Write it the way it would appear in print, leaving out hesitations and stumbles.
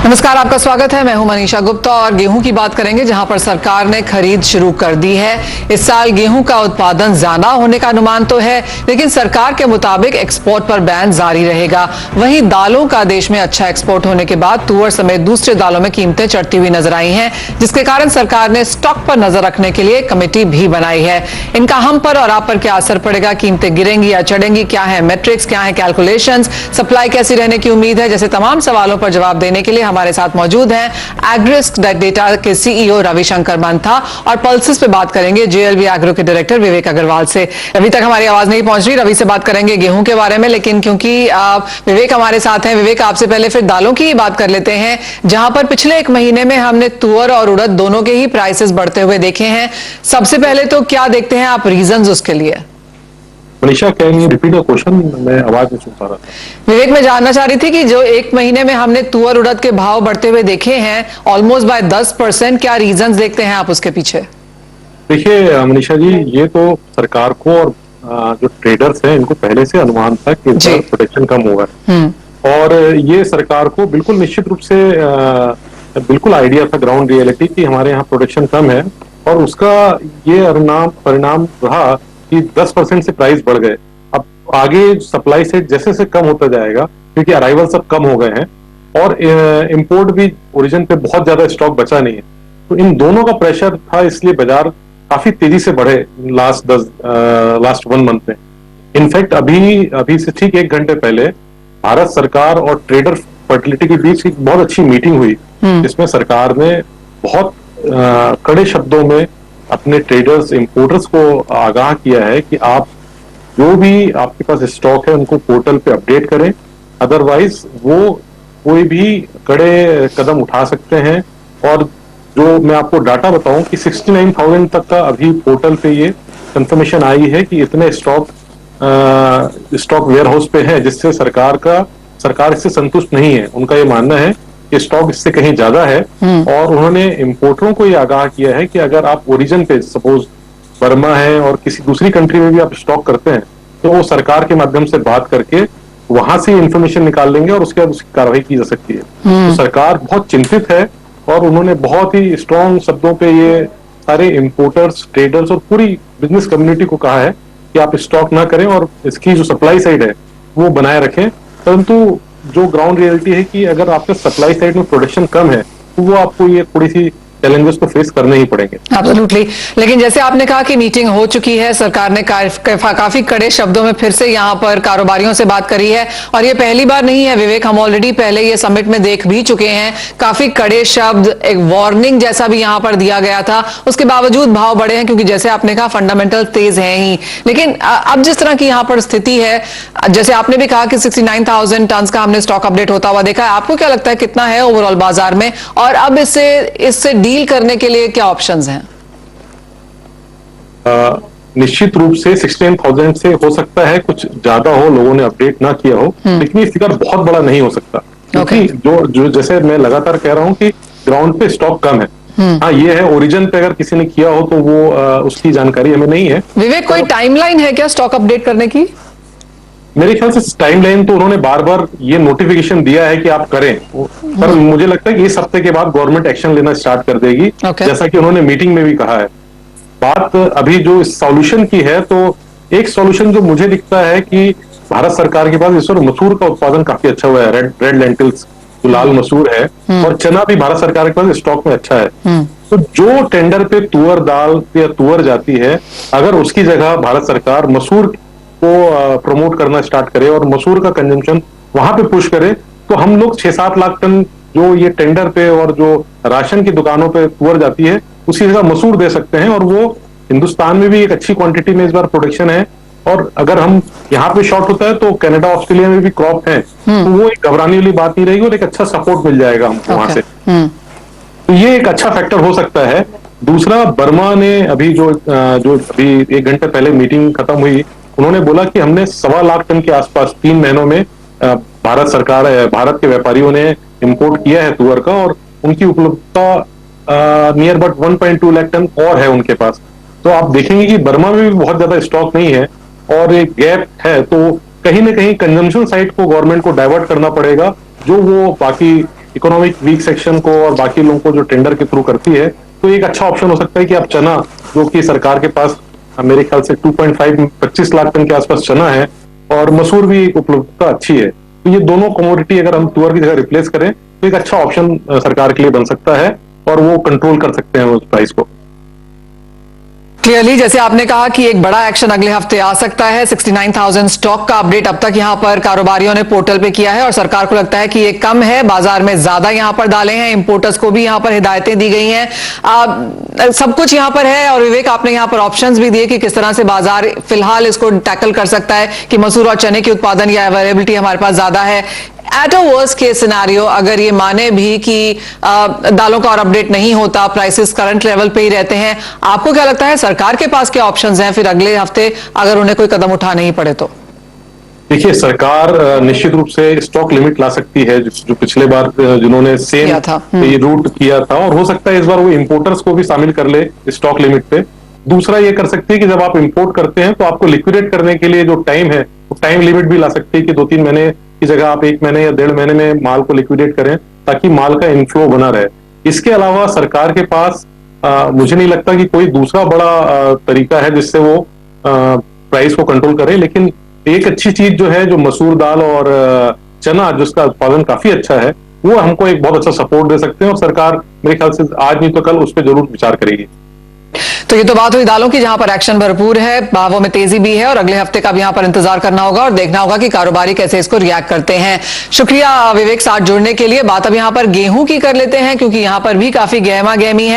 नमस्कार, आपका स्वागत है। मैं हूं मनीषा गुप्ता और गेहूं की बात करेंगे, जहां पर सरकार ने खरीद शुरू कर दी है। इस साल गेहूं का उत्पादन ज्यादा होने का अनुमान तो है, लेकिन सरकार के मुताबिक एक्सपोर्ट पर बैन जारी रहेगा। वहीं दालों का देश में अच्छा एक्सपोर्ट होने के बाद तुअर समेत दूसरे दालों में कीमतें चढ़ती हुई नजर आई हैं, जिसके कारण सरकार ने स्टॉक पर नजर रखने के लिए कमेटी भी बनाई है। इनका हम पर और आप पर क्या असर पड़ेगा? कीमतें गिरेंगी या चढ़ेंगी? क्या है मेट्रिक्स, क्या है कैलकुलेशंस, सप्लाई कैसी रहने की उम्मीद है? जैसे तमाम सवालों पर जवाब देने के लिए हमारे साथ मौजूद हैं एग्रिस्क डेटा के सीईओ रविशंकर मंथा और पल्सेस पे बात करेंगे जेएलवी एग्रो के डायरेक्टर विवेक अग्रवाल से। अभी तक हमारी आवाज नहीं पहुंच रही, रवि से बात करेंगे गेहूं के बारे में, लेकिन क्योंकि विवेक हमारे साथ हैं, विवेक आपसे पहले फिर दालों की ही बात कर लेते हैं, जहां पर पिछले एक महीने में हमने तुअर और उड़द दोनों के ही प्राइसेस बढ़ते हुए देखे हैं। सबसे पहले तो क्या देखते हैं आप रीजंस उसके लिए? Manisha, can you repeat the question? मैं आवाज नहीं सुन पा रहा था। विवेक, मैं जानना चाह रही थी कि जो एक महीने में हमने तुअर उड़द के भाव बढ़ते हुए देखे हैं ऑलमोस्ट बाय 10%, क्या रीजंस देखते हैं आप उसके पीछे? देखिए मनीषा जी, ये तो सरकार को और जो ट्रेडर्स हैं इनको पहले से अनुमान था कि इस बार प्रोटेक्शन कम होगा, और ये सरकार को बिल्कुल निश्चित रूप से बिल्कुल आइडिया था, ग्राउंड रियलिटी, कि हमारे यहाँ प्रोडक्शन कम है, और उसका ये परिणाम रहा कि 10% से प्राइस बढ़ गए। अब आगे सप्लाई साइड जैसे से कम होता जाएगा, क्योंकि अराइवल सब कम हो गए हैं और इंपोर्ट भी ओरिजिन पे बहुत ज्यादा स्टॉक बचा नहीं है, तो इन दोनों का प्रेशर था, इसलिए बाजार काफी तेजी से बढ़े लास्ट 1 मंथ में। इनफैक्ट अभी से ठीक 1 घंटे पहले भारत सरकार और ट्रेडर फर्टिलिटी के बीच एक बहुत अच्छी मीटिंग हुई, जिसमें सरकार ने बहुत कड़े शब्दों में अपने ट्रेडर्स, इंपोर्टर्स को आगाह किया है कि आप जो भी आपके पास स्टॉक है उनको पोर्टल पे अपडेट करें, अदरवाइज वो कोई भी कड़े कदम उठा सकते हैं। और जो मैं आपको डाटा बताऊं कि 69,000 तक का अभी पोर्टल पे ये कंफर्मेशन आई है कि इतने स्टॉक वेयर हाउस पे है, जिससे सरकार इससे संतुष्ट नहीं है। उनका ये मानना है कि स्टॉक इससे कहीं ज्यादा है, और उन्होंने इंपोर्टरों को ये आगाह किया है कि अगर आप ओरिजिन पे, सपोज बर्मा है और किसी दूसरी कंट्री में भी आप स्टॉक करते हैं, तो वो सरकार के माध्यम से बात करके वहां से इंफॉर्मेशन निकाल लेंगे और उसके बाद उसकी कार्रवाई की जा सकती है। तो सरकार बहुत चिंतित है, और उन्होंने बहुत ही स्ट्रॉन्ग शब्दों पे ये सारे इंपोर्टर्स, ट्रेडर्स और पूरी बिजनेस कम्युनिटी को कहा है कि आप स्टॉक ना करें और इसकी जो सप्लाई साइड है वो बनाए रखें। परंतु जो ग्राउंड रियलिटी है कि अगर आपके सप्लाई साइड में प्रोडक्शन कम है, तो वो आपको ये थोड़ी सी चैलेंजेस को फेस करने ही पड़ेंगे। एब्सोल्युटली। लेकिन जैसे आपने कहा कि मीटिंग हो चुकी है, सरकार ने काफी कड़े शब्दों में फिर से यहाँ पर कारोबारियों से बात करी है, और ये पहली बार नहीं है विवेक, हम ऑलरेडी पहले ये समिट में देख भी चुके हैं। काफी कड़े शब्द, एक वार्निंग जैसा भी यहाँ पर दिया गया था, उसके बावजूद भाव बढ़े हैं, क्योंकि जैसे आपने कहा फंडामेंटल तेज है ही। लेकिन अब जिस तरह की यहाँ पर स्थिति है, जैसे आपने भी कहा कि 69,000 टन का हमने स्टॉक अपडेट होता हुआ देखा है, आपको क्या लगता है कितना है ओवरऑल बाजार में, और अब इससे डील करने के लिए क्या ऑप्शंस हैं? निश्चित रूप से 16,000 से हो सकता है कुछ ज्यादा हो, लोगों ने अपडेट ना किया हो, लेकिन ये फिगर बहुत बड़ा नहीं हो सकता, क्योंकि जो जैसे मैं लगातार कह रहा हूं कि ग्राउंड पे स्टॉक कम है। हाँ, ये है ओरिजिन पे अगर किसी ने किया हो तो वो उसकी जानकारी हमें नहीं है। विवेक, कोई टाइमलाइन है क्या स्टॉक अपडेट करने की? मेरे ख्याल से टाइमलाइन तो उन्होंने बार बार ये नोटिफिकेशन दिया है कि आप करें, पर मुझे लगता है कि इस हफ्ते के बाद गवर्नमेंट एक्शन लेना स्टार्ट कर देगी, जैसा कि उन्होंने मीटिंग में भी कहा है। बात अभी जो सॉल्यूशन की है, तो एक सॉल्यूशन जो मुझे दिखता है कि भारत सरकार के पास इस वक्त मसूर का उत्पादन काफी अच्छा हुआ है, रेड लेंटिल्स, जो लाल मसूर है, और चना भी भारत सरकार के पास स्टॉक में अच्छा है। तो जो टेंडर पे तुअर दाल या तुअर जाती है, अगर उसकी जगह भारत सरकार मसूर को प्रमोट करना स्टार्ट करे और मसूर का कंजम्पशन वहां पे पुश करे, तो हम लोग 6-7 लाख टन जो ये टेंडर पे और जो राशन की दुकानों पे तुअर जाती है, उसी जगह मसूर दे सकते हैं, और वो हिंदुस्तान में भी एक अच्छी क्वांटिटी में इस बार प्रोडक्शन है। और अगर हम यहाँ पे शॉर्ट होता है तो कनाडा, ऑस्ट्रेलिया में भी क्रॉप है, तो वो एक घबराने वाली बात नहीं रहेगी, और एक अच्छा सपोर्ट मिल जाएगा हमको वहां से। तो ये एक अच्छा फैक्टर हो सकता है। दूसरा, बर्मा ने अभी जो अभी 1 घंटे पहले मीटिंग खत्म हुई, उन्होंने बोला कि हमने 1.25 लाख टन के आसपास 3 महीनों में भारत के व्यापारियों ने इंपोर्ट किया है तुअर का, और उनकी उपलब्धता नियर अबाउट 1.2 लाख टन और है उनके पास। तो आप देखेंगे कि बर्मा में भी बहुत ज्यादा स्टॉक नहीं है और एक गैप है, तो कहीं ना कहीं कंजम्पशन साइड को गवर्नमेंट को डाइवर्ट करना पड़ेगा, जो वो बाकी इकोनॉमिक वीक सेक्शन को और बाकी लोगों को जो टेंडर के थ्रू करती है, तो एक अच्छा ऑप्शन हो सकता है कि अब चना, जो कि सरकार के पास मेरे ख्याल से 25 लाख टन के आसपास चना है, और मसूर भी उपलब्धता अच्छी है, तो ये दोनों कमोडिटी अगर हम तुअर की जगह रिप्लेस करें तो एक अच्छा ऑप्शन सरकार के लिए बन सकता है और वो कंट्रोल कर सकते हैं उस प्राइस को। क्लियरली, जैसे आपने कहा कि एक बड़ा एक्शन अगले हफ्ते आ सकता है। 69,000 स्टॉक का अपडेट अब तक यहां पर कारोबारियों ने पोर्टल पे किया है और सरकार को लगता है कि ये कम है, बाजार में ज्यादा यहां पर डाले हैं। इंपोर्टर्स को भी यहां पर हिदायतें दी गई हैं, सब कुछ यहां पर है। और विवेक, आपने यहां पर ऑप्शंस भी दिए कि किस तरह से बाजार फिलहाल इसको टैकल कर सकता है कि मसूर और चने के उत्पादन या अवेलेबिलिटी हमारे पास ज्यादा है। At a worst case scenario, अगर ये माने भी कि दालों का और अपडेट नहीं होता, प्राइसेस करंट लेवल पे ही रहते हैं, आपको क्या लगता है सरकार के पास क्या ऑप्शंस हैं फिर अगले हफ्ते अगर उन्हें कोई कदम उठाने ही पड़े तो? देखिए, सरकार निश्चित रूप से स्टॉक लिमिट ला सकती है, जो पिछले बार जिन्होंने सेम ये रूट किया था, और हो सकता है इस बार वो इंपोर्टर्स को भी शामिल कर ले स्टॉक लिमिट पे। दूसरा ये कर सकती है कि जब आप इंपोर्ट करते हैं तो आपको लिक्विडेट करने के लिए जो टाइम है, वो टाइम लिमिट भी ला सकती है कि 2-3 महीने की जगह आप 1 महीने या 1.5 महीने में माल को लिक्विडेट करें, ताकि माल का इनफ्लो बना रहे। इसके अलावा सरकार के पास मुझे नहीं लगता कि कोई दूसरा बड़ा तरीका है जिससे वो प्राइस को कंट्रोल करे। लेकिन एक अच्छी चीज जो है, जो मसूर दाल और चना जिसका उत्पादन काफी अच्छा है, वो हमको एक बहुत अच्छा सपोर्ट दे सकते हैं, और सरकार मेरे ख्याल से आज नहीं तो कल उस पर जरूर विचार करेगी। तो ये तो बात हुई दालों की, जहां पर एक्शन भरपूर है, भावों में तेजी भी है, और अगले हफ्ते का भी यहां पर इंतजार करना होगा और देखना होगा कि कारोबारी कैसे इसको रिएक्ट करते हैं। शुक्रिया विवेक साथ जुड़ने के लिए। बात अब यहां पर गेहूं की कर लेते हैं, क्योंकि यहां पर भी काफी गहमा गहमी है।